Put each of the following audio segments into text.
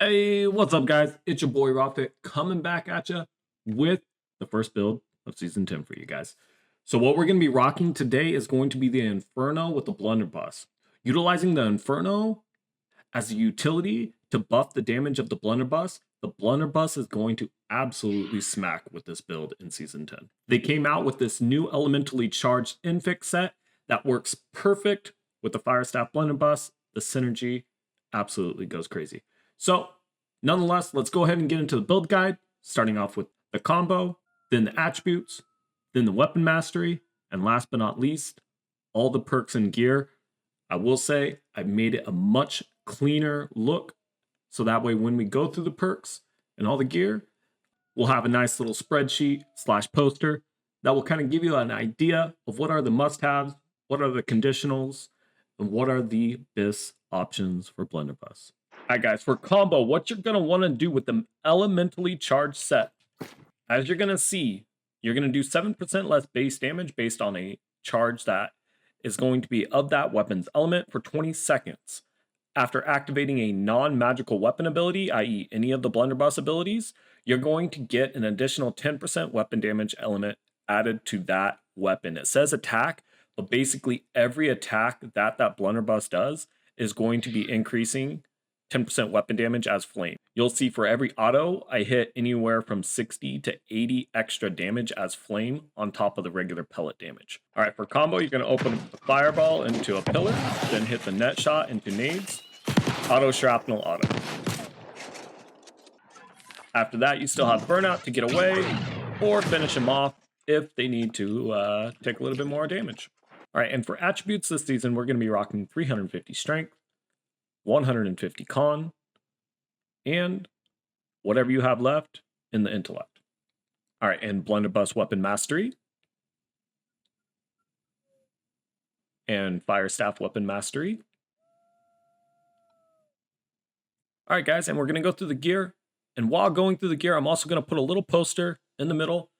Hey, what's up, guys? It's your boy Rockfit coming back at you with the first build of Season 10 for you guys. So what we're going to be rocking today is going to be the Inferno with the Blunderbuss. Utilizing the Inferno as a utility to buff the damage of the Blunderbuss is going to absolutely smack with this build in Season 10. They came out with this new elementally charged infix set that works perfect with the Fire Staff Blunderbuss. The synergy absolutely goes crazy. So, nonetheless, let's go ahead and get into the build guide, starting off with the combo, then the attributes, then the weapon mastery, and last but not least, all the perks and gear. I will say I've made it a much cleaner look, so that way when we go through the perks and all the gear, we'll have a nice little spreadsheet / poster that will kind of give you an idea of what are the must-haves, what are the conditionals, and what are the BIS options for Blunderbuss. Alright guys, for combo, what you're going to want to do with the elementally charged set, as you're going to see, you're going to do 7% less base damage based on a charge that is going to be of that weapon's element for 20 seconds. After activating a non-magical weapon ability, i.e. any of the Blunderbuss abilities, you're going to get an additional 10% weapon damage element added to that weapon. It says attack, but basically every attack that Blunderbuss does is going to be increasing 10% weapon damage as flame. You'll see for every auto, I hit anywhere from 60 to 80 extra damage as flame on top of the regular pellet damage. All right, for combo, you're going to open the fireball into a pillar, then hit the net shot into nades, auto shrapnel auto. After that, you still have burnout to get away or finish them off if they need to take a little bit more damage. All right, and for attributes this season, we're going to be rocking 350 strength, 150 con, and whatever you have left in the intellect. All right, and Blunderbuss weapon mastery, and Fire Staff weapon mastery. All right, guys, and we're going to go through the gear. And while going through the gear, I'm also going to put a little poster in the middle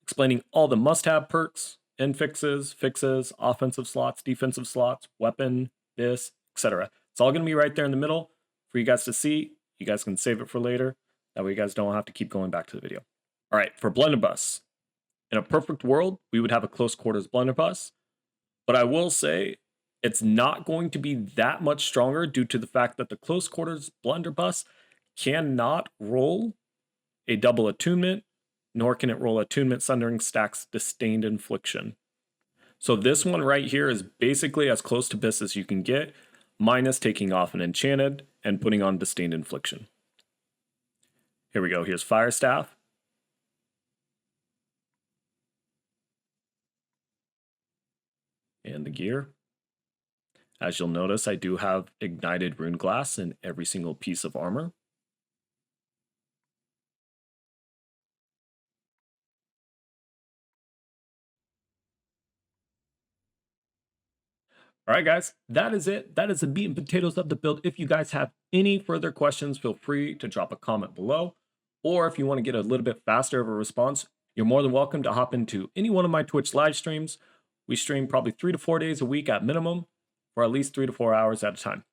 explaining all the must-have perks, infixes, fixes, offensive slots, defensive slots, weapon, this, etc. It's all going to be right there in the middle for you guys to see. You guys can save it for later. That way you guys don't have to keep going back to the video. All right, for Blunderbuss. In a perfect world, we would have a close quarters Blunderbuss. But I will say it's not going to be that much stronger due to the fact that the close quarters Blunderbuss cannot roll a double attunement, nor can it roll attunement sundering stacks disdained infliction. So this one right here is basically as close to BIS as you can get, minus taking off an enchanted and putting on disdained infliction. Here we go. Here's Fire Staff. And the gear. As you'll notice, I do have ignited rune glass in every single piece of armor. All right, guys, that is it. That is the meat and potatoes of the build. If you guys have any further questions, feel free to drop a comment below. Or if you want to get a little bit faster of a response, you're more than welcome to hop into any one of my Twitch live streams. We stream probably 3 to 4 days a week at minimum for at least 3 to 4 hours at a time.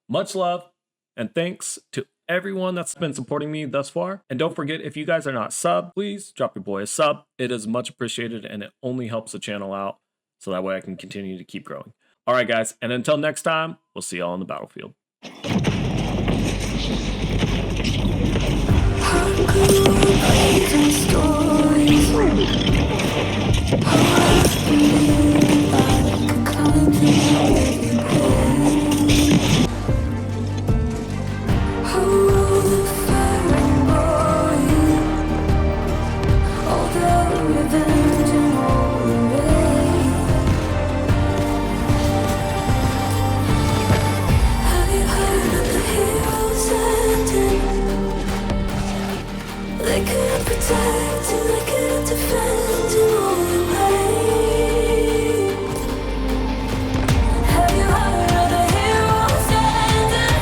Much love and thanks to everyone that's been supporting me thus far. And don't forget, if you guys are not subbed, please drop your boy a sub. It is much appreciated and it only helps the channel out so that way I can continue to keep growing. All right, guys, and until next time, we'll see y'all on the battlefield. They could protect and they could defend in all the way. Have you heard of the hero standing?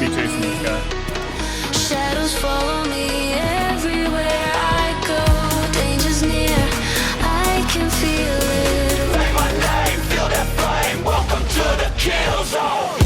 be chasing this guy. Shadows follow me everywhere I go. Danger's near, I can feel it. Say my name, feel that flame. Welcome to the kill zone.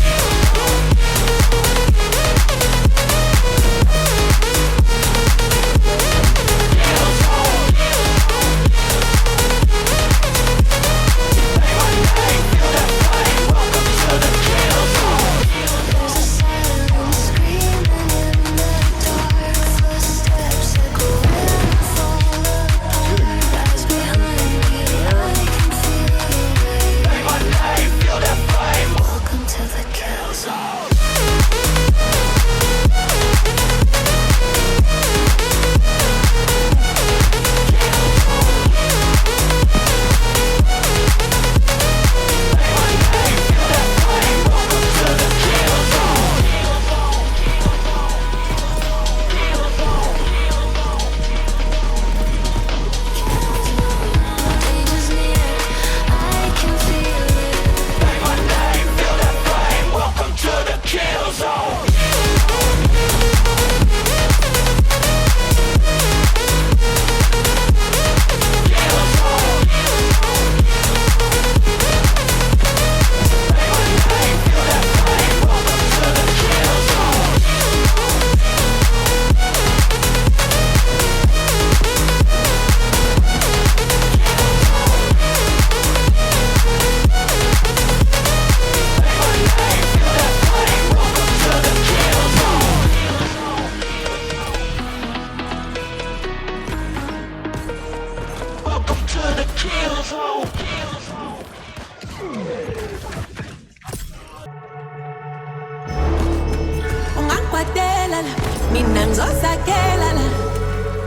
Ungakwatela la, mina ngizosakela la.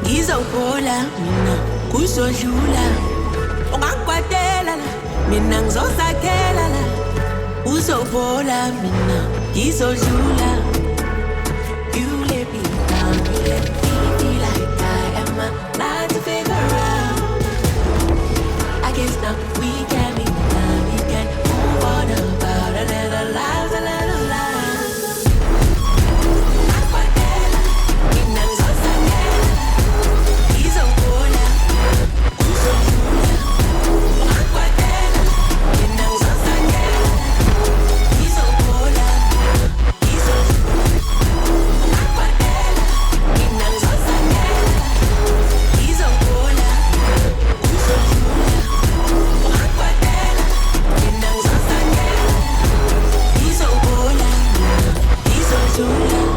Ngizophola mina kuzodlula. Ungakwatela la, mina ngizosakela la. Uzophola mina ngizodlula. You let me down, you let me feel like I am not to figure out. I guess now we can be done, we can move on about a little lives, a little lives. Ungakwatela, mina ngizosakela la. Ngizophola, uzodlula. Ungakwatela, mina ngizosakela la. Ngizophola, ngizodlula. Ungakwatela, mina ngizosakela la. Ngizophola, uzodlula. Ungakwatela, mina ngizosakela la. Ngizophola, ngizodlula.